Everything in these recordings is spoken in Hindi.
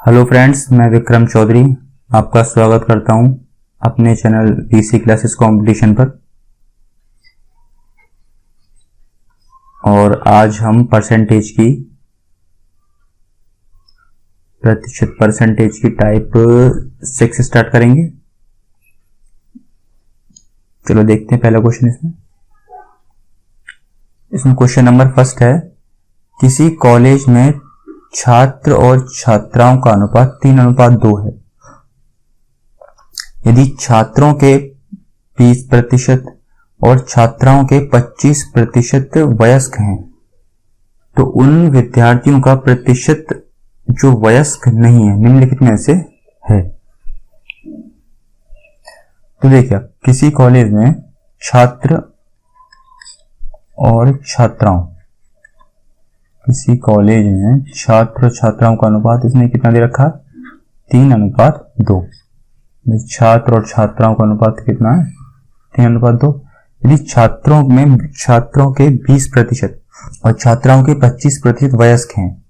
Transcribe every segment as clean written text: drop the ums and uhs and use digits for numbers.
हेलो फ्रेंड्स, मैं विक्रम चौधरी आपका स्वागत करता हूं अपने चैनल डीसी क्लासेस कंपटीशन पर। और आज हम प्रतिशत परसेंटेज की टाइप 6 स्टार्ट करेंगे। चलो देखते हैं पहला क्वेश्चन। इसमें क्वेश्चन नंबर फर्स्ट है, किसी कॉलेज में छात्र और छात्राओं का अनुपात 3:2 है। यदि छात्रों के 20% और छात्राओं के 25% वयस्क हैं तो उन विद्यार्थियों का प्रतिशत जो वयस्क नहीं है निम्नलिखित में से है। तो देखिए, किसी कॉलेज में छात्र और छात्राओं छात्राओं का अनुपात इसने कितना दे रखा है? 3:2। छात्र और छात्राओं का अनुपात कितना है? 3:2। यदि छात्रों के 20% और छात्राओं के 25% वयस्क हैं,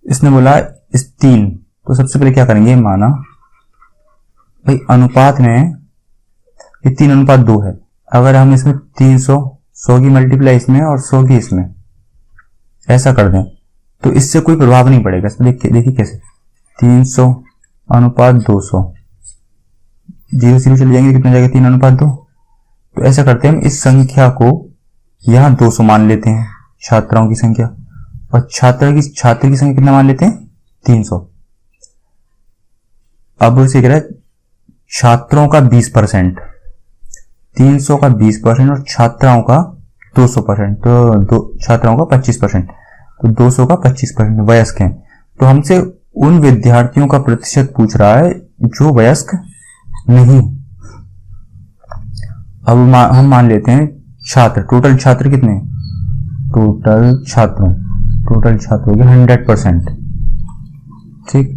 इसने बोला इस 3, तो सबसे पहले क्या करेंगे, माना भाई अनुपात में ये 3:2 है। अगर हम इसमें 100 की मल्टीप्लाई इसमें और 100 की इसमें ऐसा कर दें तो इससे कोई प्रभाव नहीं पड़ेगा। इसमें देखिए कैसे, 300:200, 0 चले जाएंगे, कितना जाएगा? 3:2। तो ऐसा करते हैं, हम इस संख्या को यहां 200 मान लेते हैं, छात्राओं की संख्या, और छात्र की संख्या कितना मान लेते हैं? 300। अब उसे कह रहा है छात्रों का 20%, 300 का 20% और छात्राओं का 200%, तो छात्राओं का 25%, तो 200 का 25% वयस्क हैं। तो हमसे उन विद्यार्थियों का प्रतिशत पूछ रहा है जो वयस्क नहीं। अब हम मान लेते हैं छात्र, टोटल छात्र कितने? टोटल छात्र हो गए 100%, ठीक।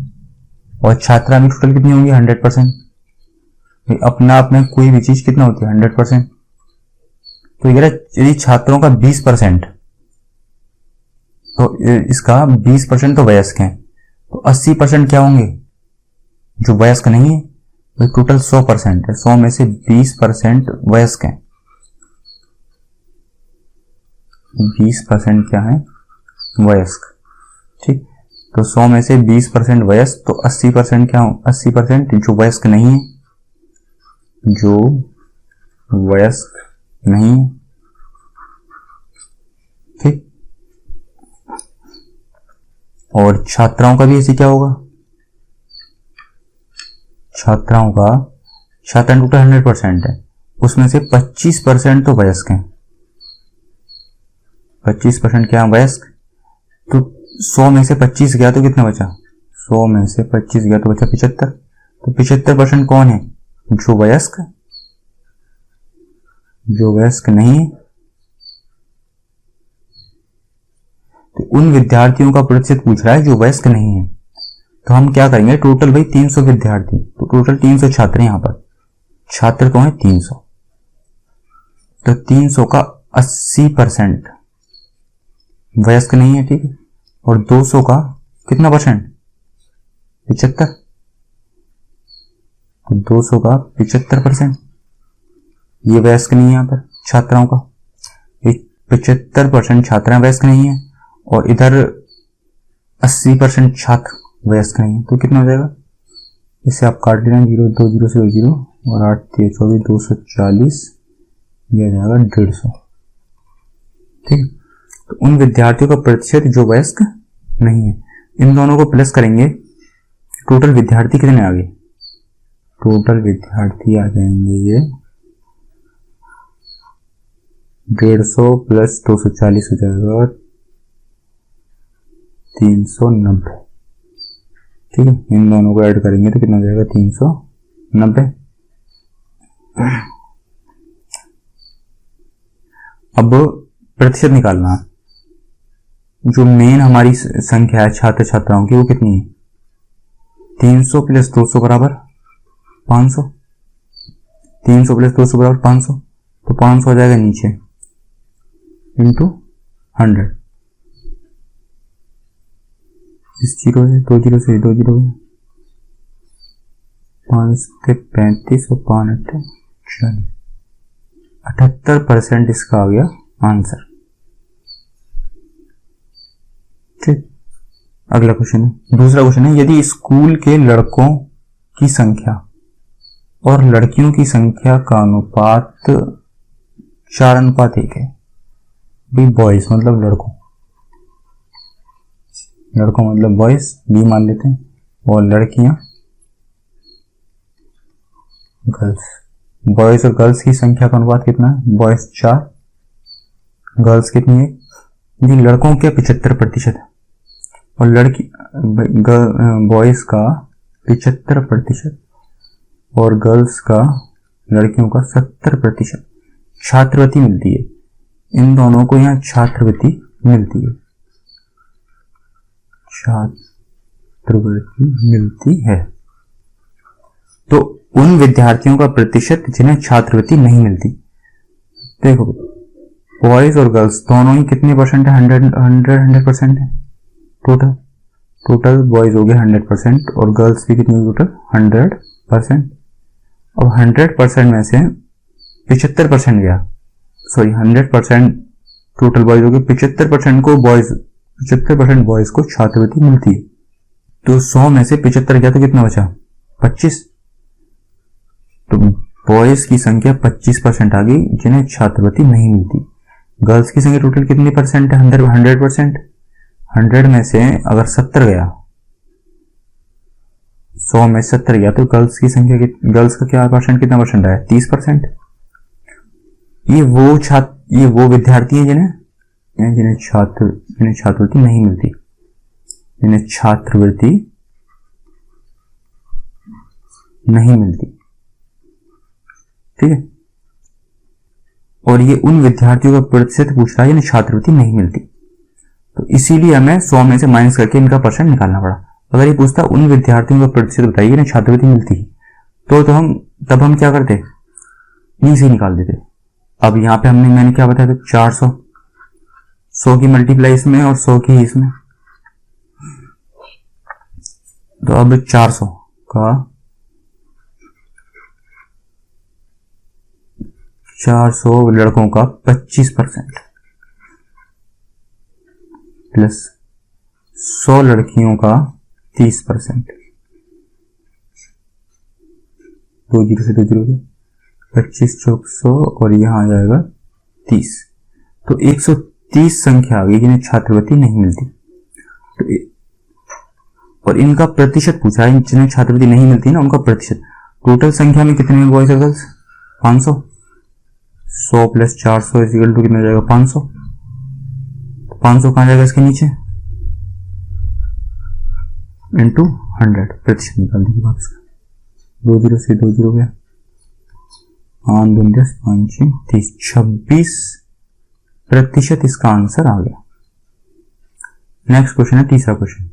और छात्रा भी टोटल कितनी होंगी? 100%। अपना में कोई भी चीज कितना होती है? 100%। तो यदि छात्रों का 20%, तो इसका 20% तो वयस्क हैं, तो 80% क्या होंगे? जो वयस्क नहीं है। तो टोटल 100% है, 100 में से 20% वयस्क हैं। 20% क्या है? वयस्क, ठीक। तो 100 में से 20% वयस्क, तो 80% क्या हो? 80% जो वयस्क नहीं है, जो वयस्क नहीं, ठीक। और छात्राओं का भी ऐसे क्या होगा? छात्रा टोटल 100% है, उसमें से 25% तो वयस्क हैं। 25% क्या वयस्क? तो 100 में से 25 गया तो कितना बचा? 100 में से 25 गया तो बचा 75। तो 75% कौन है? जो वयस्क नहीं है। तो उन विद्यार्थियों का प्रतिशत पूछ रहा है जो वयस्क नहीं है। तो हम क्या करेंगे, टोटल भाई 300 विद्यार्थी, तो टोटल 300 छात्र हैं। यहां पर छात्र कौन है? 300। तो 300 का 80% वयस्क नहीं है, ठीक है। और 200 का कितना परसेंट? 75। तो 200 का 75%, ये वयस्क नहीं है। यहां पर छात्राओं का 75% छात्राएं वयस्क नहीं है, और इधर 80% छात्र वयस्क नहीं है। तो कितना हो जाएगा? इसे आप काट लेना, 0 2 0 से 0 और 8 3 24 240, यह जाएगा 150, ठीक। तो उन विद्यार्थियों का प्रतिशत जो वयस्क नहीं है। इन दोनों को प्लस करेंगे, टोटल विद्यार्थी कितने आ गए? टोटल विद्यार्थी आ जाएंगे ये 150 प्लस 240 हो जाएगा 390, ठीक है। इन दोनों को ऐड करेंगे तो कितना हो जाएगा? 390। अब प्रतिशत निकालना, जो मेन हमारी संख्या है छात्र छात्राओं की, वो कितनी है? 300 प्लस 200 बराबर 500। 300 प्लस 200 बराबर 500, तो 500 हो जाएगा नीचे इंटू 100। इस जीरो है, 2 जीरो से 2 जीरो है, 5 से 35 और 5 40, 78% इसका आ गया आंसर। ठीक, अगला क्वेश्चन है, दूसरा क्वेश्चन है, यदि स्कूल के लड़कों की संख्या और लड़कियों की संख्या का अनुपात 4:1 है, भाई बॉयज मतलब लड़कों मतलब बॉयज बी मान लेते हैं, और लड़कियां गर्ल्स। बॉयज और गर्ल्स की संख्या का अनुपात कितना है? बॉयज 4, गर्ल्स कितनी है? जी लड़कों के 75% और लड़की बॉयज का 75% और गर्ल्स का लड़कियों का 70% छात्रवृत्ति मिलती है। इन दोनों को यहाँ छात्रवृत्ति मिलती है, छात्रवृत्ति मिलती है। तो उन विद्यार्थियों का प्रतिशत जिन्हें छात्रवृत्ति नहीं मिलती, देखो बॉयज और गर्ल्स दोनों ही कितने परसेंट है? 100% है टोटल बॉयज हो गए 100% और गर्ल्स भी कितनी टोटल 100%। अब 100% में से 75% गया, सॉरी 100% टोटल बॉयज हो गए, 75% बॉयज को छात्रवृत्ति मिलती है। तो 100 में से 75 गया तो कितना बचा? 25। तो बॉयज की संख्या 25% आ गई जिन्हें छात्रवृत्ति नहीं मिलती। गर्ल्स की संख्या टोटल कितनी परसेंट है? 100%। 100 में से अगर 70 गया, 100 में 70 गया तो गर्ल्स की संख्या, गर्ल्स का क्या परसेंट, कितना परसेंट आया? 30%। ये वो विद्यार्थी हैं जिन्हें छात्रवृत्ति नहीं मिलती, जिन्हें छात्रवृत्ति नहीं मिलती। ठीक है, और ये उन विद्यार्थियों का प्रतिशत पूछ रहा है जिन्हें छात्रवृत्ति नहीं मिलती, तो इसीलिए हमें 100 में से माइनस करके इनका परसेंट निकालना पड़ा। अगर ये पूछता उन विद्यार्थियों का प्रतिशत बताइए जिन्हें छात्रवृत्ति मिलती है, तो हम क्या करते? ई से निकाल देते। अब यहाँ पे मैंने क्या बताया था? 400, 100 की मल्टीप्लाई इसमें और 100 की इसमें, तो अब 400 का 400 लड़कों का 25% प्लस 100 लड़कियों का 30%, 2 जीरो से 2 जीरो, 25 चौक 100 और यहाँ आ जाएगा 30। तो 130 संख्या आ गई जिन्हें छात्रवृत्ति नहीं मिलती। तो और इनका प्रतिशत पूछा है, जिन्हें छात्रवृत्ति नहीं मिलती ना उनका प्रतिशत। टोटल संख्या में कितने बॉयज और गर्ल्स? 500। 100 प्लस 400 इक्वल टू कितना जाएगा? 500। 500 कहां जाएगा इसके नीचे? इंटू 100, प्रतिशत निकाल दीजिए वापस का। 2 जीरो से 2 जीरो गया, 5 दूनी 10, 5 30, 26% इसका आंसर आ गया। नेक्स्ट क्वेश्चन है, तीसरा क्वेश्चन।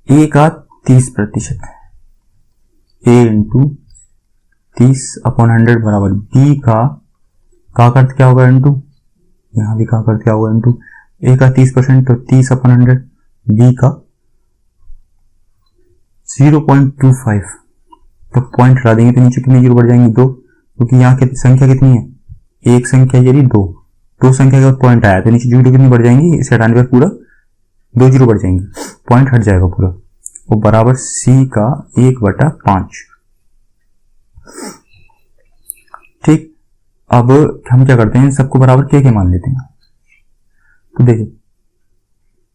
ए का 30%, ए इंटू 30/100 बराबर बी का अर्थ क्या होगा? इंटू, यहां भी का अर्थ क्या होगा? इंटू ए का 30% तो 30/100, बी का 0.25, तो पॉइंट हटा देंगे तो नीचे कितनी जीरो बढ़ जाएंगे? 2, क्योंकि यहाँ की संख्या कितनी है? एक संख्या यानी 2 संख्या के बाद पॉइंट आया तो नीचे जीरो कितनी बढ़ जाएंगी? इसे हटाने पर पूरा 2 जीरो बढ़ जाएंगे, पॉइंट हट जाएगा पूरा, वो बराबर सी का 1/5। ठीक, अब हम क्या करते हैं, सबको बराबर के मान लेते हैं। तो देखिए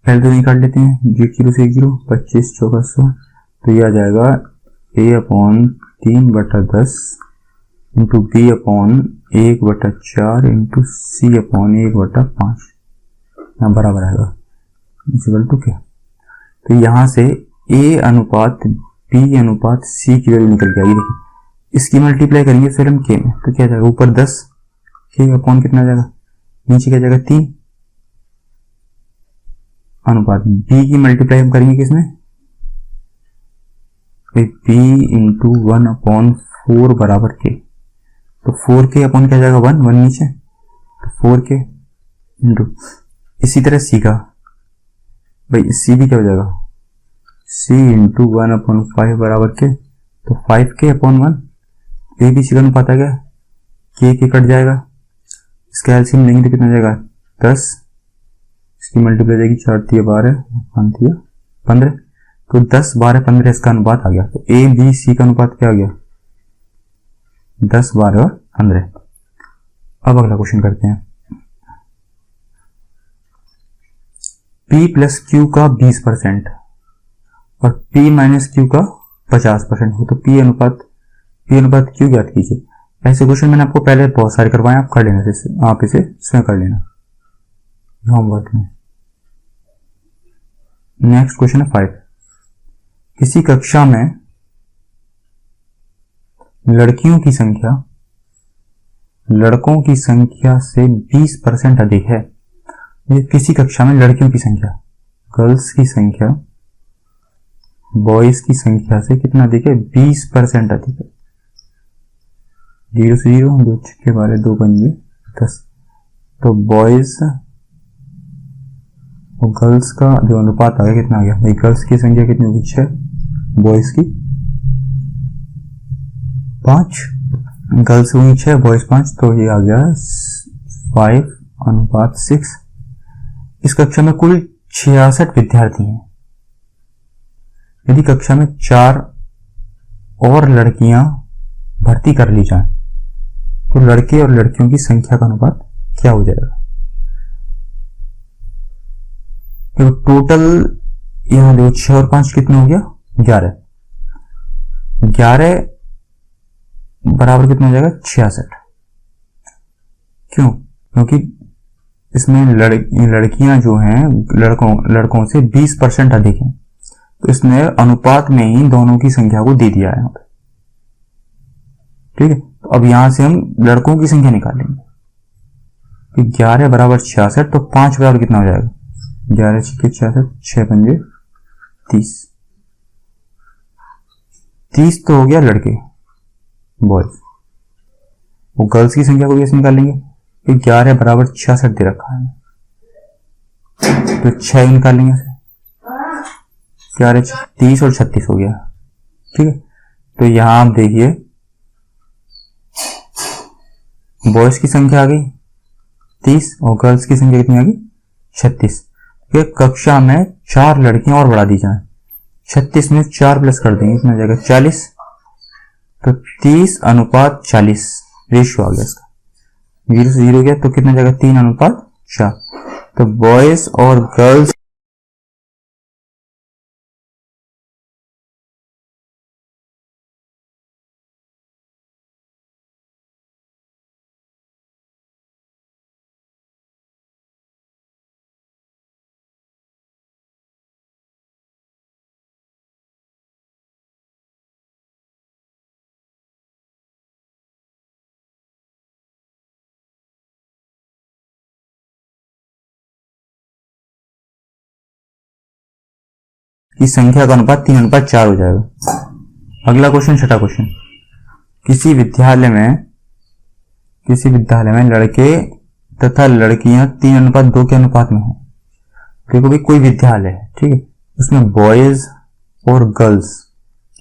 पहले तो निकाल लेते हैं, 0 से 0, 25 चौका 100, तो ये आ जाएगा a/3/10 into b/1/4 into c/1/5, यहाँ बराबर आएगा इक्वल टू क्या? तो यहाँ से a अनुपात b अनुपात c की वैल्यू निकल के आएगी। देखिए इसकी मल्टीप्लाई करेंगे फिर हम k में, तो क्या जाएगा? ऊपर 10, ठीक है, अपॉन कितना जाएगा? नीचे क्या जाएगा? 3 अनुपात b की मल्टीप्लाई हम करेंगे किसमें? b इंटू 1/4 बराबर k, तो 4k अपॉन क्या जाएगा? 1 नीचे, तो 4k इंटू, इसी तरह c का भाई सी भी क्या हो जाएगा, सी इंटू 1/5 बराबर के, तो 5k/1, ए बी सी का अनुपात आ गया, के कट जाएगा, इसका एलसीएम लेंगे तो कितना जाएगा 10, इसकी मल्टीप्लाई जाएगी 4 × 12, 5 × 15, तो 10, 12, 15 इसका अनुपात आ गया। तो ए बी सी का अनुपात क्या आ गया 10, 12 और 15। अब अगला क्वेश्चन करते हैं, P प्लस Q का 20% और P माइनस Q का 50% हो तो P अनुपात Q ज्ञात कीजिए। ऐसे क्वेश्चन मैंने आपको पहले बहुत सारे करवाए, आप कर लेना, आप इसे स्वयं कर लेना होमवर्क में। नेक्स्ट क्वेश्चन है 5। किसी कक्षा में लड़कियों की संख्या लड़कों की संख्या से 20% अधिक है। ये किसी कक्षा में लड़कियों की संख्या, गर्ल्स की संख्या बॉयज की संख्या से कितना अधिक है, 20% अधिक है। 0 से 0, 2 के बारे 2 पंजे 10, तो बॉयज और गर्ल्स का जो अनुपात आ गया कितना आ गया भाई, गर्ल्स की संख्या कितनी होगी 6, बॉयज की 5, गर्ल्स हुई 6, बॉयज 5, तो ये आ गया 5:6। इस कक्षा में कुल 66 विद्यार्थी हैं। यदि कक्षा में 4 और लड़कियां भर्ती कर ली जाए तो लड़के और लड़कियों की संख्या का अनुपात क्या हो जाएगा। तो टोटल यहां देखो 6 और 5 कितना हो गया 11, 11 बराबर कितना हो जाएगा 66। क्यों, क्योंकि इसमें लड़कियां जो हैं लड़कों से 20% अधिक हैं, तो इसने अनुपात में ही दोनों की संख्या को दे दिया है यहाँ पे। ठीक है, तो अब यहां से हम लड़कों की संख्या निकालेंगे, तो 11 बराबर 66, तो 5 बराबर कितना हो जाएगा 11 × 66, 6 पंजे 30, 30 तो हो गया लड़के बॉयज। वो गर्ल्स की संख्या को भी ऐसे निकालेंगे, तो 11 बराबर 66 दे रखा है, तो 6 निकालेंगे इसे, 11 30 और 36 हो गया। ठीक है, तो यहां आप देखिए बॉयज की संख्या आ गई 30 और गर्ल्स की संख्या कितनी आ गई 36। कक्षा में 4 लड़कियां और बढ़ा दी जाए, 36 में 4 प्लस कर देंगे कितना जाएगा 40, तो 30:40 रेशियो आ गया इसका। 0 से 0 गया तो कितना जाएगा 3:4। तो बॉयज और गर्ल्स की संख्या का अनुपात 3:4 हो जाएगा। अगला क्वेश्चन, छठा क्वेश्चन, किसी विद्यालय में लड़के तथा लड़कियां 3:2 के अनुपात में है। देखो भाई कोई विद्यालय है, ठीक है, उसमें बॉयज और गर्ल्स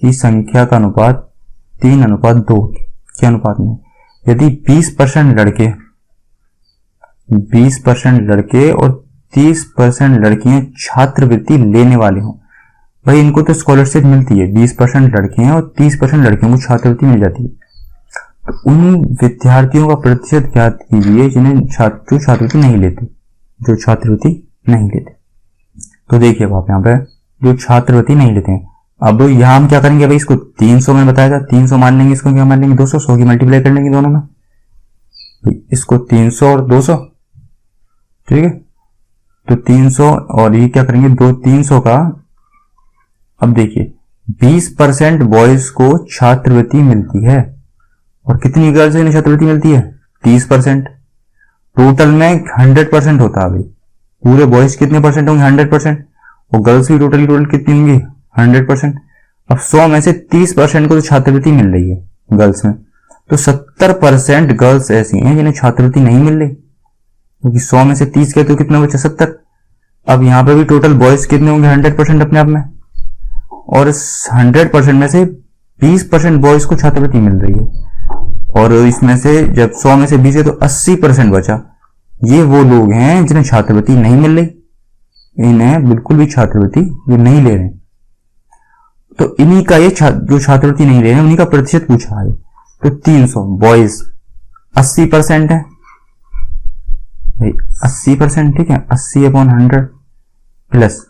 की संख्या का अनुपात 3:2 के अनुपात में। यदि 20% लड़के और 30% लड़कियां छात्रवृत्ति लेने वाले हों, भाई इनको तो स्कॉलरशिप मिलती है, 20% लड़के हैं और 30% लड़कियों को छात्रवृत्ति मिल जाती है, तो उन विद्यार्थियों का प्रतिशत ज्ञात कीजिए जिन्हें छात्रवृत्ति नहीं लेते। तो देखिए आप यहाँ पे जो छात्रवृत्ति नहीं लेते हैं, अब यहां हम क्या करेंगे भाई, इसको 300 में बताया था, 300 मान लेंगे, इसको क्या मान लेंगे 200, 100 की मल्टीप्लाई कर लेंगे दोनों में, इसको 300 और 200, ठीक है, तो 300 और ये क्या करेंगे 300 का। अब देखिए 20% बॉयज को छात्रवृत्ति मिलती है और कितनी गर्ल्स को छात्रवृत्ति मिलती है 30%। टोटल में 100% होता है भाई, पूरे बॉयज कितने परसेंट होंगे 100%, और गर्ल्स भी टोटल कितनी होंगी 100%। अब 100 में से 30% को तो छात्रवृत्ति मिल रही है गर्ल्स में, तो 70% गर्ल्स ऐसी हैं जिन्हें छात्रवृत्ति नहीं मिल रही, क्योंकि 100 में से 30 गए तो कितना बचा 70, अब यहाँ पे भी टोटल बॉयज कितने होंगे 100% अपने आप में, और 100% में से 20% बॉयज को छात्रवृत्ति मिल रही है, और इसमें से जब 100 में से 20 है तो 80% बचा। ये वो लोग हैं जिन्हें छात्रवृत्ति नहीं मिल रही, इन्हें बिल्कुल भी छात्रवृत्ति ये नहीं ले रहे। तो इन्हीं का ये जो छात्रवृत्ति नहीं ले रहे उन्हीं का प्रतिशत पूछा है। तो 300 बॉयज 80% है भाई, 80%, ठीक है, 80/100 प्लस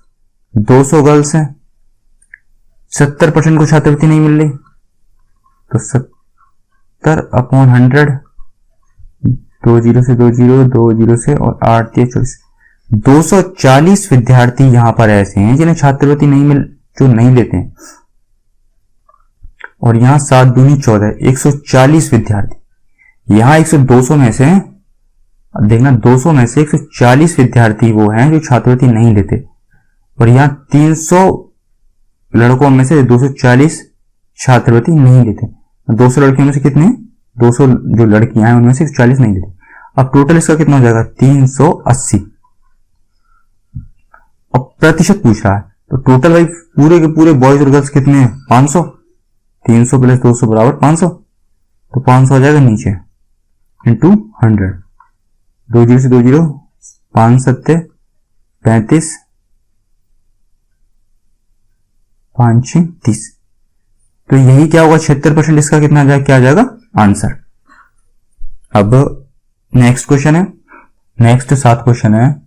200 गर्ल्स हैं, 70% को छात्रवृत्ति नहीं मिल रही, तो 70/100, 2 0 से 2 0, 2 0 से, और 8 3 24, 240 विद्यार्थी यहां पर ऐसे हैं जिन्हें छात्रवृत्ति जो नहीं लेते हैं। और यहां 7 दूनी 14, 140 विद्यार्थी। यहां 200 में से, अब देखना 200 में से 140 विद्यार्थी वो हैं जो छात्रवृत्ति नहीं लेते, और यहां 300 लड़कों में से 240 छात्रवृत्ति नहीं लेते। 200 लड़कियों में से कितने, 200 जो लड़कियां हैं उनमें से 140 नहीं लेते। अब टोटल इसका कितना हो जाएगा 380। अब प्रतिशत पूछ रहा है, तो टोटल भाई पूरे के पूरे बॉयज और गर्ल्स कितने हैं 500, 300 प्लस 200 बराबर 500, तो 500 आ जाएगा नीचे इंटू 100, 2 0 से 2 0, 5 7 35, 5 6 30। तो यही क्या होगा 76%, इसका कितना आ जाएगा, क्या आ जाएगा आंसर। अब नेक्स्ट क्वेश्चन है, नेक्स्ट 7 क्वेश्चन है।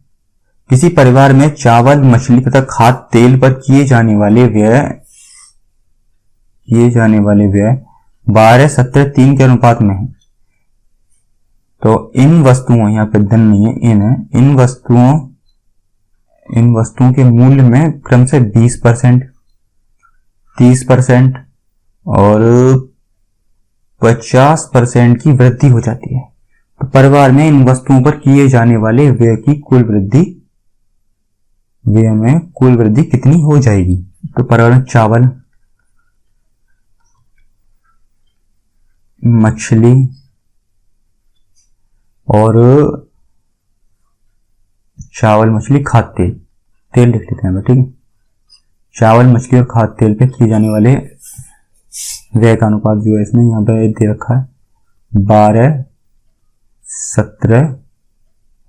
किसी परिवार में चावल, मछली तथा खाद्य तेल पर किए जाने वाले व्यय 12 17 3 के अनुपात में है। तो इन वस्तुओं, यहाँ पे धन नहीं है, इन वस्तुओं के मूल्य में क्रम से 20%, 30% और 50% की वृद्धि हो जाती है। तो परिवार में इन वस्तुओं पर किए जाने वाले व्यय में कुल वृद्धि कितनी हो जाएगी। तो परिवार में चावल, मछली और खाद्य तेल लिख लेते हैं, ठीक है। चावल, मछली और खाद्य तेल पे किए जाने वाले व्यय का अनुपात जो है इसमें यहाँ पे दे रखा है 12 17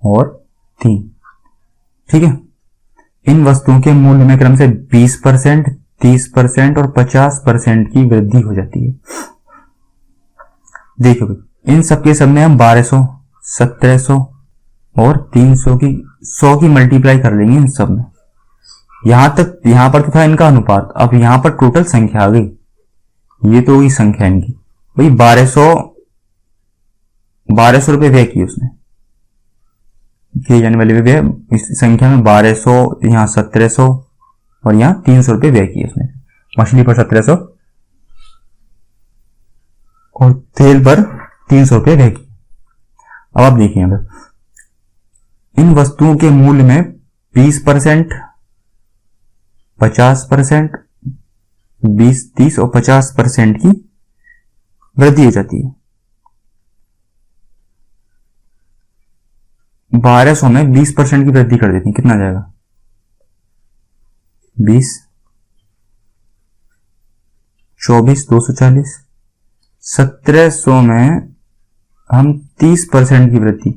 और 3, ठीक है। इन वस्तुओं के मूल्य में क्रम से 20%, 30% और 50% की वृद्धि हो जाती है। देखो इन सबके सब में हम 1200, 1700 और 300 की 100 की मल्टीप्लाई कर लेंगे इन सब में। यहां पर तो था इनका अनुपात, अब यहां पर टोटल संख्या आ गई, ये तो हुई संख्या इनकी भाई 1200 रुपए व्यय किए उसने, किए जाने वाले व्यय इस संख्या में 1200, यहाँ 1700 और यहाँ 300 रुपए व्यय किए उसने। मछली पर 1700 और तेल पर 300 रुपए व्यय किए। अब आप देखिए यहाँ पर इन वस्तुओं के मूल्य में 20%, 50%, 20, 30 और 50% की वृद्धि हो जाती है। 1200 में 20% की वृद्धि कर देती है, कितना आ जाएगा 20, 24, 240। 1700 में हम 30% की वृद्धि,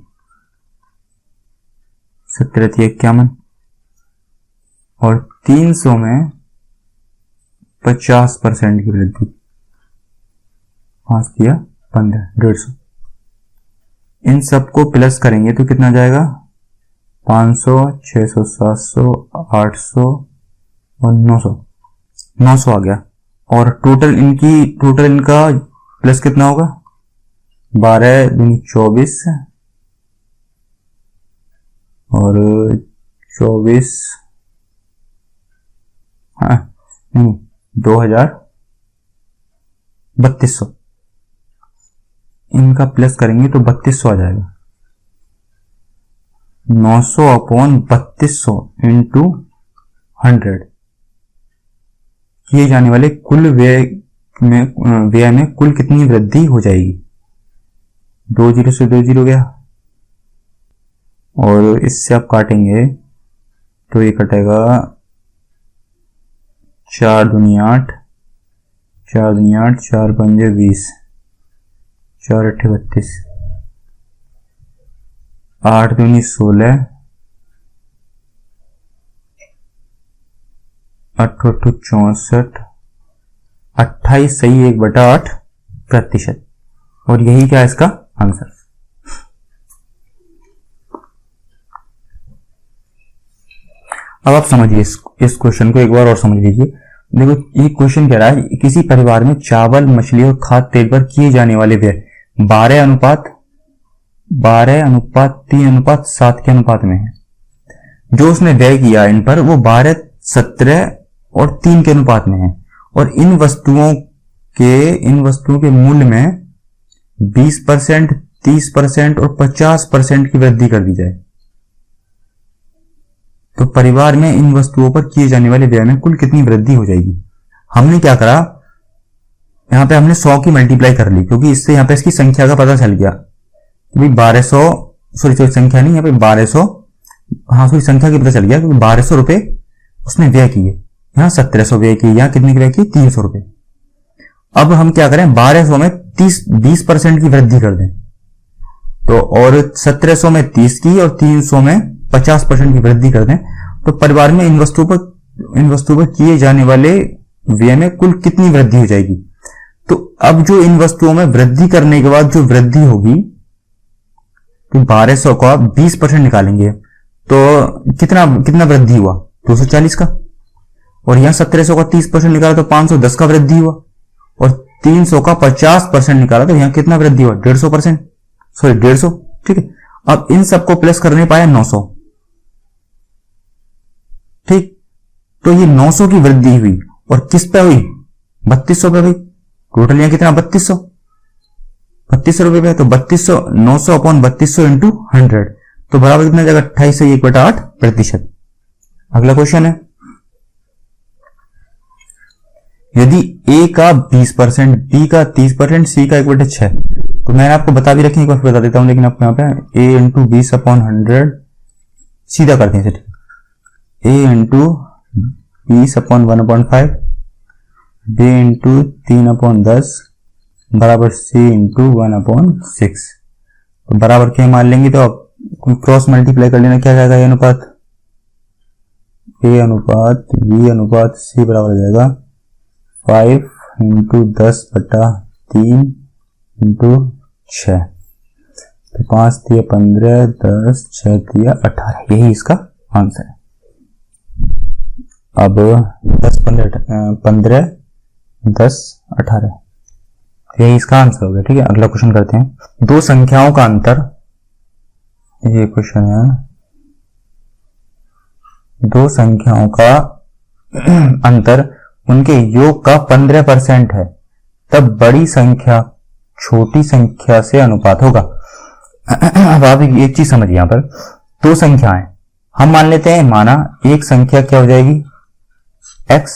17 51 और 300 में 50% की वृद्धि, 5 दिया 15, 150। इन सबको प्लस करेंगे तो कितना जाएगा 500, 600, 700, 800 और 900 आ गया। और टोटल इनका प्लस कितना होगा 12 दूनी 24 और 24, हाँ नहीं 3200, इनका प्लस करेंगे तो 3200 आ जाएगा। 900/3200 इंटू 100 किए जाने वाले कुल व्यय में कुल कितनी वृद्धि हो जाएगी। 2 0 से 2 0 गया और इससे आप काटेंगे तो ये कटेगा 4 दूनी 8, 4 दूनी 8, 4 पंजे 20, 4 अट्ठे 32, 8 दूनी 16, 8 8 64, 28 सही 1/8%। और यही क्या है इसका आंसर। अब आप समझिए इस क्वेश्चन को एक बार और समझ लीजिए। देखो ये क्वेश्चन कह रहा है किसी परिवार में चावल, मछली और खाद्य तेल पर किए जाने वाले व्यय 12:3:7 के अनुपात में है। जो उसने व्यय किया इन पर वो 12, 17 और 3 के अनुपात में है। और इन वस्तुओं के मूल्य में 20%, 30% और 50% की वृद्धि कर दी जाए तो परिवार में इन वस्तुओं पर किए जाने वाले व्यय में कुल कितनी वृद्धि हो जाएगी। हमने क्या करा, यहां पे हमने 100 की मल्टीप्लाई कर ली, क्योंकि इससे यहां पे इसकी संख्या का पता चल गया कि 1200, संख्या नहीं, यहां पे 1200, संख्या की पता चल गया क्योंकि 1200 रुपए उसने व्यय किए, यहां 1700 व्यय किए, यहां कितने की व्यय किए 300 रुपए। अब हम क्या करें, 1200 में 20% की वृद्धि कर दें तो, और 1700 में 30 की और 300 में 50% की वृद्धि कर दें तो परिवार में इन वस्तुओं पर किए जाने वाले व्यय में कुल कितनी वृद्धि हो जाएगी। तो अब जो इन वस्तुओं में वृद्धि करने के बाद जो वृद्धि होगी तो 1200 का 20% निकालेंगे तो कितना वृद्धि हुआ 240 का, और यहां 1700 का 30% निकाला तो 510 का वृद्धि हुआ, और 300 का 50% निकाला तो यहां कितना वृद्धि हुआ 150%, 150। ठीक है, अब इन सबको प्लस करने पाया 900। ठीक, तो ये 900 की वृद्धि हुई और किस पे हुई 3200 पे हुई। टोटल यहां कितना 3200 रुपए पे, तो 3200 900 अपॉन 3200 इंटू 100 तो बराबर कितना जाएगा 28 से 1/8%। अगला क्वेश्चन है, यदि A का 20%, B का 30%, C का 1/6, तो मैंने आपको बता भी रखी, एक बार बता देता हूं, लेकिन आपको यहाँ पे A इंटू 20/100 सीधा करते हैं। A इंटू 20/1/5, B इंटू 3/10 बराबर C इंटू 1/6, तो बराबर क्या मान लेंगे तो आप क्रॉस मल्टीप्लाई कर लेना, क्या जाएगा अनुपात A अनुपात B अनुपात C बराबर हो जाएगा 5 इंटू 10/3 इंटू 6, तो 5 दिया 15, 10, 6 दिया 18, यही इसका आंसर है। अब 10, 15, 10, 18, यही इसका आंसर हो गया। ठीक है, अगला क्वेश्चन करते हैं। दो संख्याओं का अंतर, ये क्वेश्चन है, दो संख्याओं का अंतर उनके योग का 15% है तब बड़ी संख्या छोटी संख्या से अनुपात होगा। अब आप एक चीज समझिए, यहां पर दो संख्याएं हम मान लेते हैं, माना एक संख्या क्या हो जाएगी x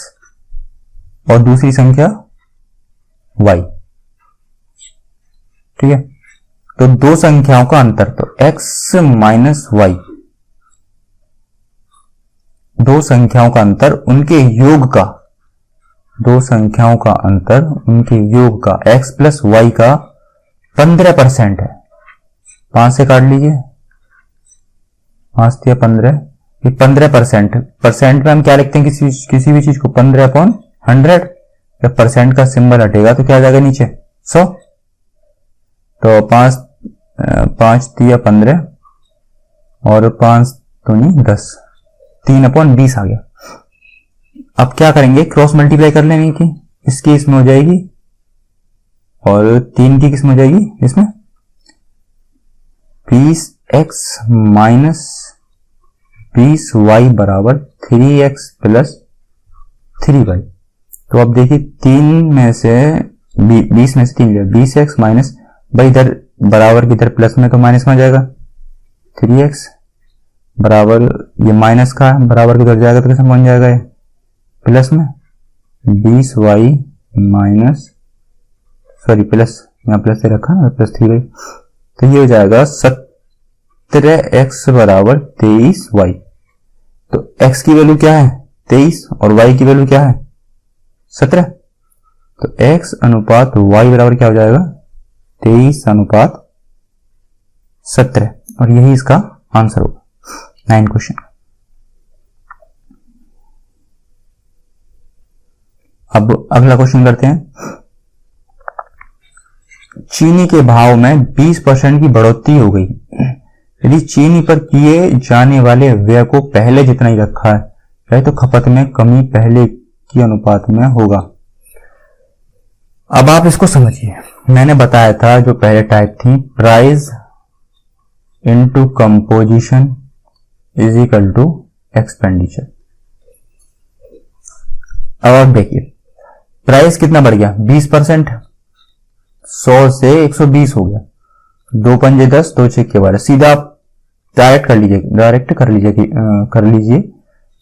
और दूसरी संख्या y। ठीक है, तो दो संख्याओं का अंतर, तो x माइनस y, दो संख्याओं का अंतर उनके योग का, दो संख्याओं का अंतर उनके योग का x प्लस y का 15% है। 5 से काट लीजिए, 5 दिया 15, ये 15%। परसेंट में हम क्या लिखते हैं किसी भी चीज को 15/100, जब परसेंट का सिंबल हटेगा तो क्या आ जाएगा नीचे 100, तो 5 दिया 15 और 5 दूनी 10, 3/20 आ गया। अब क्या करेंगे, क्रॉस मल्टीप्लाई कर लेंगे कि इसकी इसमें हो जाएगी और 3 की किसमें हो जाएगी इसमें, 20x माइनस 20y बराबर 3x प्लस 3y। तो अब देखिए 3 में से 20 में से 3 लिया, 20x माइनस, भाई इधर बराबर की इधर प्लस में तो माइनस में आ जाएगा, 3x बराबर ये माइनस का बराबर किधर जाएगा तो कैसे बन जाएगा ये प्लस में 20y माइनस, सॉरी प्लस, यहाँ प्लस से रखा ना, प्लस 3y, तो ये हो जाएगा 17x बराबर 23y। तो x की वैल्यू क्या है 23 और y की वैल्यू क्या है 17। तो x अनुपात y बराबर क्या हो जाएगा 23:17 और यही इसका आंसर होगा 9 क्वेश्चन। अब अगला क्वेश्चन करते हैं। चीनी के भाव में 20% की बढ़ोतरी हो गई। यदि चीनी पर किए जाने वाले व्यय को पहले जितना ही रखा है तो खपत में कमी पहले की अनुपात में होगा। अब आप इसको समझिए, मैंने बताया था जो पहले टाइप थी price into composition is equal to expenditure. अब आप देखिए प्राइस कितना बढ़ गया 20%, 100 से 120 हो गया, 2 पंजे 10, 2 छक्के 12। सीधा आप डायरेक्ट कर लीजिए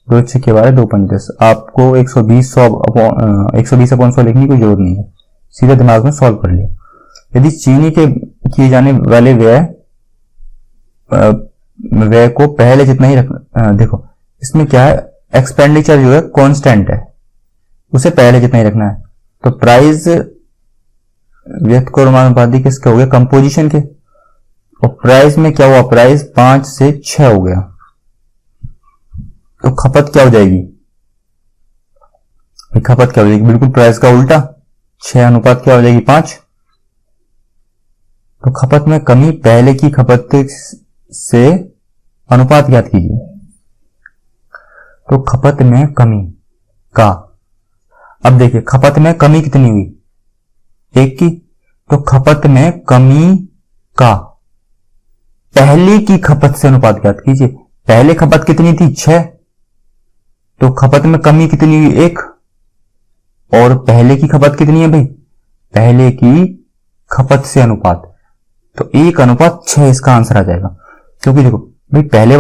2 छक्के 12, 2 पंजे 10। आपको 120/100 लिखने की जरूरत नहीं है, सीधा दिमाग में सॉल्व कर लिया। यदि चीनी के किए जाने वाले व्यय को पहले जितना ही रखना, देखो इसमें क्या है एक्सपेंडिचर जो है कांस्टेंट है, उसे पहले जितना ही रखना है। तो प्राइस व्यक्तिगत किसके हो गए कंपोजिशन के, और प्राइस में क्या हुआ प्राइस 5 से 6 हो गया। तो खपत क्या हो जाएगी, खपत क्या हो जाएगी बिल्कुल प्राइस का उल्टा, 6 अनुपात क्या हो जाएगी 5। तो खपत में कमी पहले की खपत से अनुपात ज्ञात कीजिए। तो खपत में कमी का, अब देखिए खपत में कमी कितनी हुई 1 की, तो खपत में कमी का पहले की खपत से अनुपात ज्ञात कीजिए। पहले खपत कितनी थी 6, तो खपत में कमी कितनी हुई 1, और पहले की खपत कितनी है भाई पहले की खपत से अनुपात, तो 1:6 इसका आंसर आ जाएगा। क्योंकि देखो भाई पहले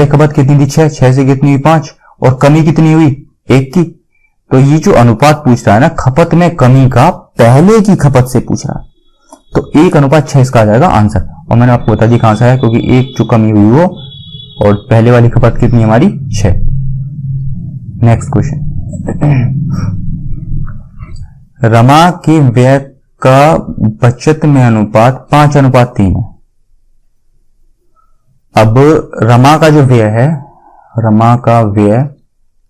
खपत कितनी थी 6, 6 से कितनी हुई 5, और कमी कितनी हुई 1 की। तो ये जो अनुपात पूछ रहा है ना खपत में कमी का पहले की खपत से पूछ रहा है, तो 1:6 इसका आ जाएगा आंसर। और मैंने आपको बता दिया कहां से है, क्योंकि 1 जो कमी हुई वो, और पहले वाली खपत कितनी हमारी 6। नेक्स्ट क्वेश्चन, रमा के व्यय का बचत में अनुपात 5:3 है। अब रमा का जो व्यय है, रमा का व्यय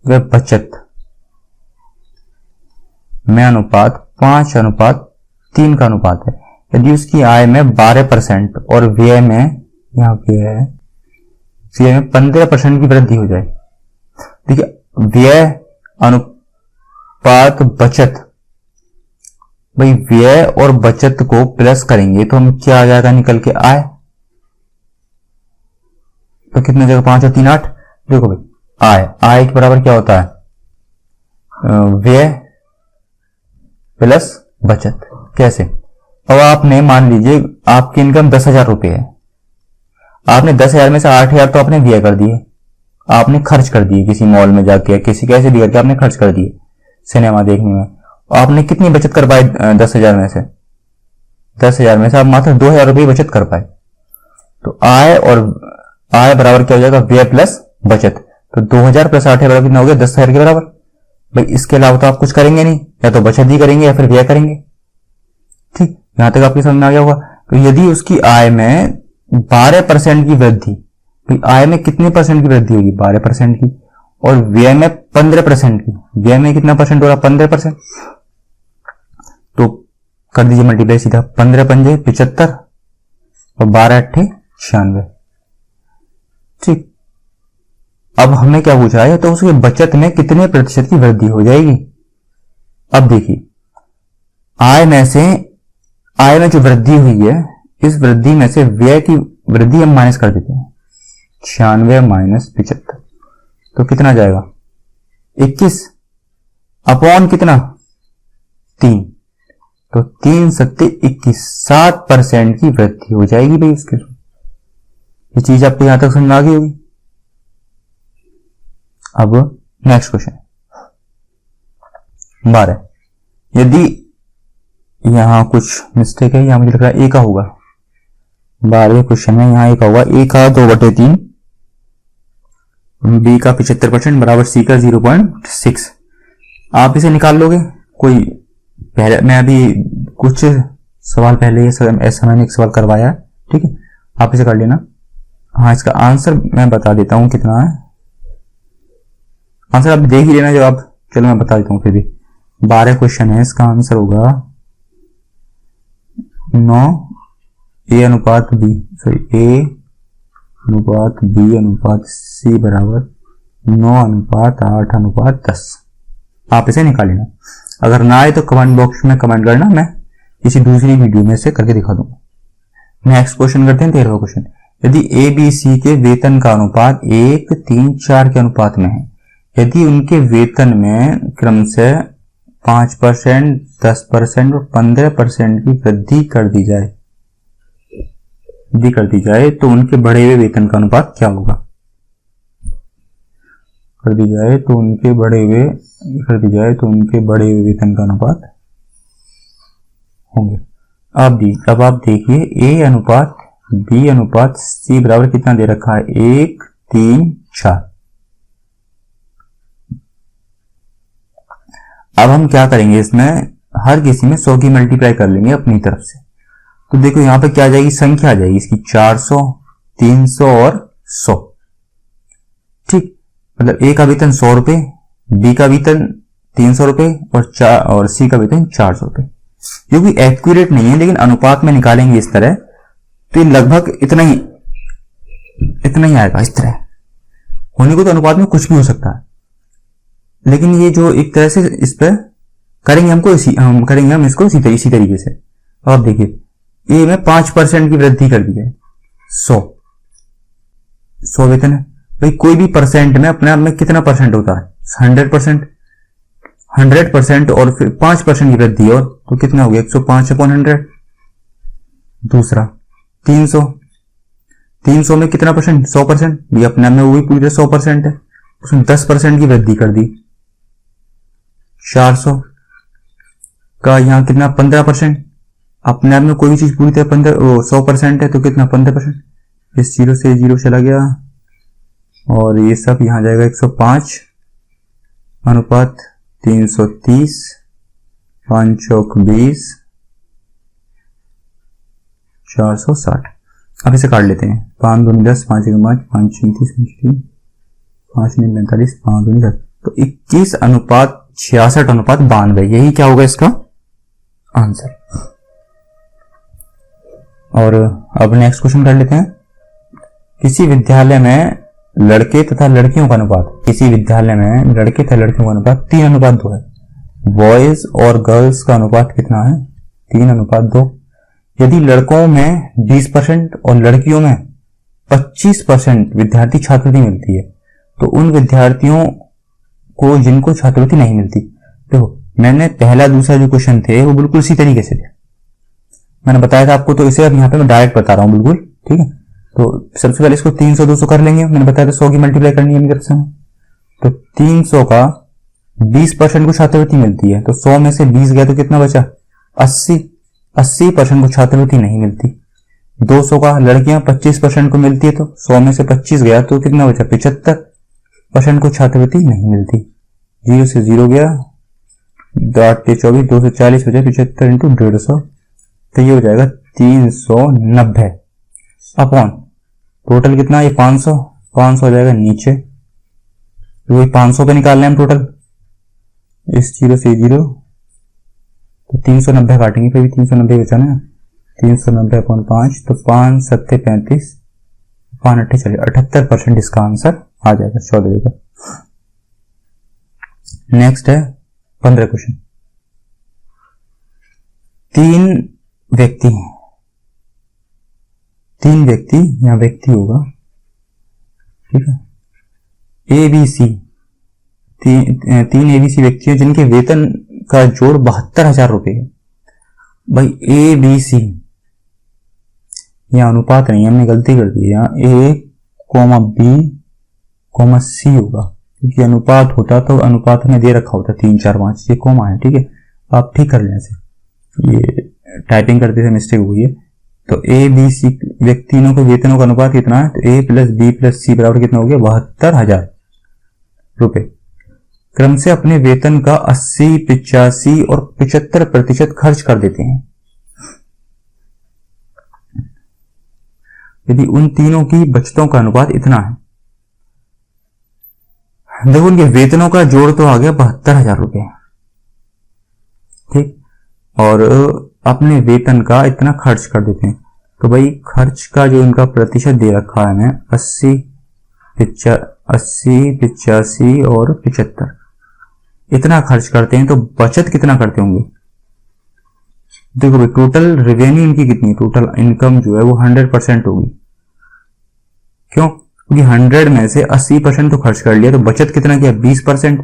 वह बचत में अनुपात 5:3 का अनुपात है। यदि उसकी आय में 12% और व्यय में यहाँ व्यय में 15% की वृद्धि हो जाए। देखिए व्यय अनुपात बचत, भाई व्यय और बचत को प्लस करेंगे तो हम क्या आ जाएगा निकल के आय, तो कितने जगह 5 और 3 8। देखो भाई आय के बराबर क्या होता है व्यय प्लस बचत। कैसे, अब आपने मान लीजिए आपकी इनकम 10,000 रुपए है, आपने 10,000 में से 8,000 तो आपने व्यय कर दिए, आपने खर्च कर दिए किसी मॉल में जाके, किसी कैसे भी करके आपने खर्च कर दिए सिनेमा देखने में। आपने कितनी बचत कर पाए 10,000 में से, 10,000 में से आप मात्र 2,000 रुपये बचत कर पाए। तो आय बराबर क्या हो जाएगा व्यय प्लस बचत। तो 2,000 प्लस 8,000 बराबर कितना हो गया 10,000 के बराबर। भाई इसके अलावा तो आप कुछ करेंगे नहीं, या तो बचत ही करेंगे या फिर व्यय करेंगे। ठीक, यहां तक आपकी समझ में आ गया होगा। तो यदि उसकी आय में 12% की वृद्धि, तो आय में कितने परसेंट की वृद्धि होगी 12% की, और व्यय में 15% की, व्यय में कितना परसेंट हो रहा 15%, तो कर दीजिए मल्टीप्लाई सीधा, 15 पंजे 75 और 12 अट्ठे 96। ठीक, अब हमें क्या पूछा है, तो उसके बचत में कितने प्रतिशत की वृद्धि हो जाएगी। अब देखिए आय में जो वृद्धि हुई है, इस वृद्धि में से व्यय की वृद्धि हम माइनस कर देते हैं, 96 माइनस 75, तो कितना जाएगा 21 अपॉन कितना 3, तो 3 सत्ते 21, 7% की वृद्धि हो जाएगी भाई इसके। ये चीज आपको यहां तक समझ आ गई होगी। अब नेक्स्ट क्वेश्चन 12, यदि यहां कुछ मिस्टेक है, यहां मुझे लग रहा है ए का होगा, 12वें क्वेश्चन में यहां ए का होगा, ए का 2/3 बी का 75% बराबर सी का 0.6। आप इसे निकाल लोगे। कोई पहले मैं अभी कुछ सवाल पहले ऐसा मैंने एक सवाल करवाया है, ठीक है, आप इसे कर लेना। हाँ, इसका आंसर मैं बता देता हूं कितना है। आंसर आप देख ही लेना जवाब। चलो मैं बता देता हूँ फिर भी। 12 क्वेश्चन है, इसका आंसर होगा 9 ए अनुपात बी, सॉरी ए अनुपात बी अनुपात सी बराबर 9 अनुपात 8 अनुपात 10। आप इसे निकाल लेना। अगर ना आए तो कमेंट बॉक्स में कमेंट करना, मैं किसी दूसरी वीडियो में से करके दिखा दूंगा। नेक्स्ट क्वेश्चन करते हैं 13वां क्वेश्चन। यदि ए बी सी के वेतन का अनुपात 1, 3, 4 के अनुपात में है, यदि उनके वेतन में क्रम से 5%, 10% और 15% की वृद्धि कर दी जाए तो उनके बढ़े हुए वेतन का अनुपात क्या होगा? कर दी जाए तो उनके बढ़े हुए वेतन का अनुपात होंगे। अब आप देखिए ए अनुपात बी अनुपात सी बराबर कितना दे रखा है? 1, 3, 4। अब हम क्या करेंगे, इसमें हर किसी में 100 की मल्टीप्लाई कर लेंगे अपनी तरफ से। तो देखो यहां पे क्या आ जाएगी, संख्या आ जाएगी इसकी 400, 300 और 100। ठीक, मतलब ए का वेतन 100 रुपए, बी का वेतन 300 रुपए और सी का वेतन 400 रुपए। जो कि एक्यूरेट नहीं है, लेकिन अनुपात में निकालेंगे इस तरह तो ये लगभग इतना ही आएगा। इस तरह होने को तो अनुपात में कुछ भी हो सकता है, लेकिन ये जो एक तरह से इस पर करेंगे हम इसको इसी तरीके से। अब देखिए ए में 5% की वृद्धि कर दी जाए, 100 वेतन है भाई। कोई भी परसेंट में अपने आप में कितना परसेंट होता है? 100% और फिर 5% की वृद्धि और तो कितना हो गया? 105/100। दूसरा 300 में कितना परसेंट? 100%। ये अपने आप में वो भी पूरी तरह 100% है, उसमें 10% की वृद्धि कर दी। 400 का यहाँ कितना? 15%। अपने आप में कोई भी चीज पूरी तरह 100% है तो कितना? 15%। इस 0 से 0 चला गया और ये सब यहां जाएगा 105 अनुपात 330, 5 चौक 20, 460। अब इसे काट लेते हैं। 5 दूनी 10, 5 1 5, 5 6 30, 5 9 45, 5 दूनी 10, तो 21 अनुपात 66 अनुपात 92। यही क्या होगा इसका आंसर। और अब नेक्स्ट क्वेश्चन कर लेते हैं। किसी विद्यालय में लड़के तथा लड़कियों का अनुपात 3:2 है। बॉयज और गर्ल्स का अनुपात कितना है? 3:2। यदि लड़कों में 20% और लड़कियों में 25% विद्यार्थी छात्रवृत्ति मिलती है तो उन विद्यार्थियों को जिनको छात्रवृत्ति नहीं मिलती। देखो मैंने पहला दूसरा जो क्वेश्चन थे वो बिल्कुल इसी तरीके से थे, मैंने बताया था आपको, तो इसे अब यहाँ पे मैं डायरेक्ट बता रहा हूँ बिल्कुल। ठीक है, तो सबसे पहले इसको 300 200 कर लेंगे। मैंने बताया था 100 की मल्टीप्लाई करनी है मेरी तरफ से। तो 300 का 20% को छात्रवृत्ति मिलती है तो 100 में से 20 गया तो कितना बचा? 80% को छात्रवृत्ति नहीं मिलती। 200 का लड़कियां 25% को मिलती है तो 100 में से 25 गया तो कितना बचा? 75% को छात्रवृत्ति नहीं मिलती। 0 से 0 गया, 8 24, 240 बचा, 75 इंटू 150, तो ये हो जाएगा 390 अपॉन टोटल कितना? ये 500 हो जाएगा नीचे, तो ये 500 पे निकालना है हम टोटल। इस 0 से 0 तो 390 काटेंगे, फिर भी 390 बचा ना, 390 अपॉन 5 तो 5 7 35, 5 8 चलिए 78% इसका आंसर आ जाएगा 14 का। नेक्स्ट है 15 क्वेश्चन। 3 व्यक्ति या व्यक्ति होगा, ठीक है, ABC, 3 ABC व्यक्ति हैं जिनके वेतन का जोड़ 72,000 रुपए है। भाई ABC यहाँ अनुपात नहीं है, हमने गलती कर दी है, यहाँ A,B,C होगा, क्योंकि अनुपात होता तो अनुपात में दे रखा होता 3 4 5, ये कोमा है। ठीक है, आप ठीक कर लें से, ये टाइपिंग करते थे मिस्टेक हुई है। तो ABC व्यक्तियों के वेतनों का अनुपात कितना है? तो A + B + C बराबर कितना हो गया? 72,000। रुपए क्रम से अपने वेतन का 80, 85 और 75% खर्च कर देते हैं। यदि उन तीनों की बचतों का अनुपात इतना है, देखो उनके वेतनों का जोड़ तो आ गया 72,000 रुपए, ठीक, और अपने वेतन का इतना खर्च कर देते हैं। तो भाई खर्च का जो इनका प्रतिशत दे रखा है हमें 80, 85 और 75, इतना खर्च करते हैं, तो बचत कितना करते होंगे। देखो भाई टोटल रेवेन्यू इनकी कितनी है, टोटल इनकम जो है वो 100% होगी। क्यों? क्योंकि 100 में से 80% तो खर्च कर लिया, तो बचत कितना किया 20%,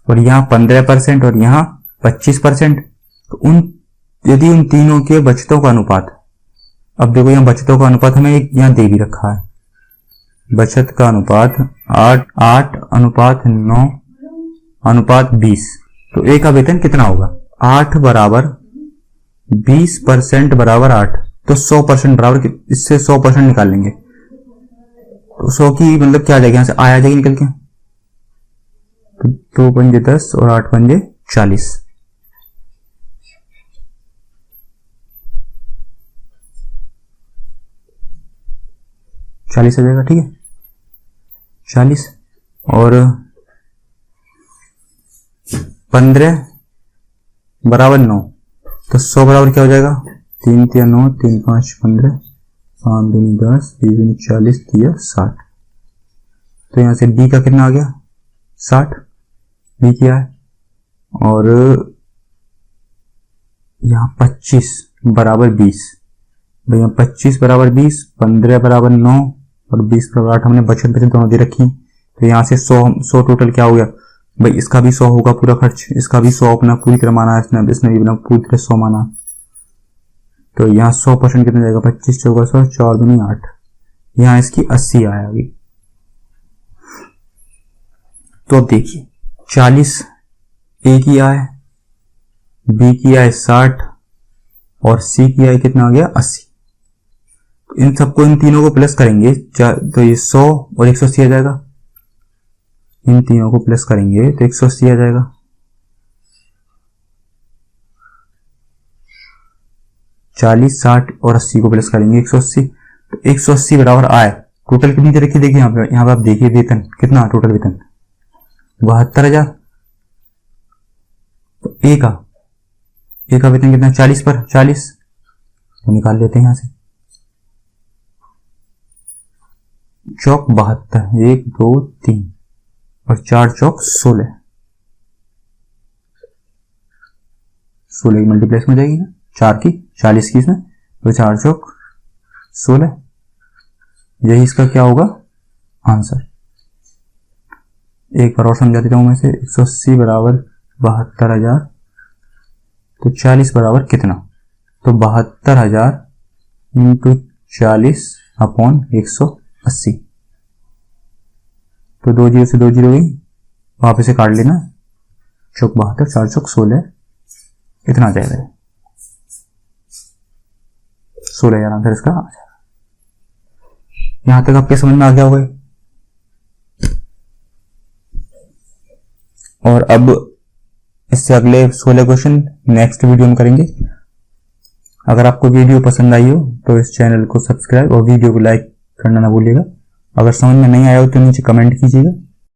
और यहाँ 15% और यहाँ 25%। तो यदि उन तीनों के बचतों का अनुपात, अब देखो यहाँ बचतों का अनुपात हमें यहाँ दे भी रखा है, बचत का अनुपात 8:9:20, तो ए का वेतन कितना होगा 8 बराबर 20% बराबर 8, तो 100% बराबर, इससे 100% निकाल लेंगे, तो 100 की मतलब क्या आ जाएगा, यहाँ से आया जाएगी निकल के, तो 2 पंजे 10 और 8 पंजे 40, आ जाएगा, ठीक है 40, और 15 बराबर 9, तो 100 बराबर क्या हो जाएगा 3 3 9, 3 5 15, 5 2 10, 3 2 40, 3 60, तो यहां से डी का कितना आ गया 60, डी क्या है, और यहाँ 25 बराबर 20, भाई यहाँ 25 बराबर 20, 15 बराबर 9 और 20 बराबर 8 हमने बचत दोनों दे रखी, तो यहाँ से 100 टोटल क्या हो गया भाई, इसका भी 100 होगा पूरा खर्च, इसका भी 100 अपना पूरी तरह माना, इसने भी अपना पूरी तरह 100 माना, तो यहाँ 100% कितना जाएगा 25 चौका 100, 4 दूनी 8, यहाँ इसकी 80 आएगी। तो अब देखिए 40 ए की आय, बी की आय 60 और सी की आय कितना आ गया 80, तो इन सबको इन तीनों को प्लस करेंगे तो ये 100 और 180 आ जाएगा, इन तीनों को प्लस करेंगे तो 180 आ जाएगा, 40 60 और 80 को प्लस करेंगे 180, तो 180 बराबर आय, टोटल कितनी दे रखी देखिए यहाँ पे आप देखिए वेतन कितना, टोटल वेतन 72,000, तो ए का वेतन कितना 40 पर 40, तो निकाल लेते हैं यहां से, चौक 72, 1 2 3 और 4 चौक 16 की मल्टीप्लेक्स में जाएगी ना, 4 की 40 की इसमें, तो 4 चौक 16, यही इसका क्या होगा आंसर। एक बार और समझा देता हूं मैं से, 180 बराबर 72,000, तो 40 बराबर कितना, तो 72,000 इंटू 40 अपॉन 180, तो 2 जीरो से 2 जीरो गई, वापस से काट लेना, चौक 72 4 चौक 16, इतना आ जाएगा 16,000 आंसर इसका आ जाएगा। यहां तक आपके समझ में आ गया होगा। और अब इससे अगले 16 क्वेश्चन नेक्स्ट वीडियो में करेंगे। अगर आपको वीडियो पसंद आई हो तो इस चैनल को सब्सक्राइब और वीडियो को लाइक करना ना भूलिएगा। अगर समझ में नहीं आया हो तो नीचे कमेंट कीजिएगा।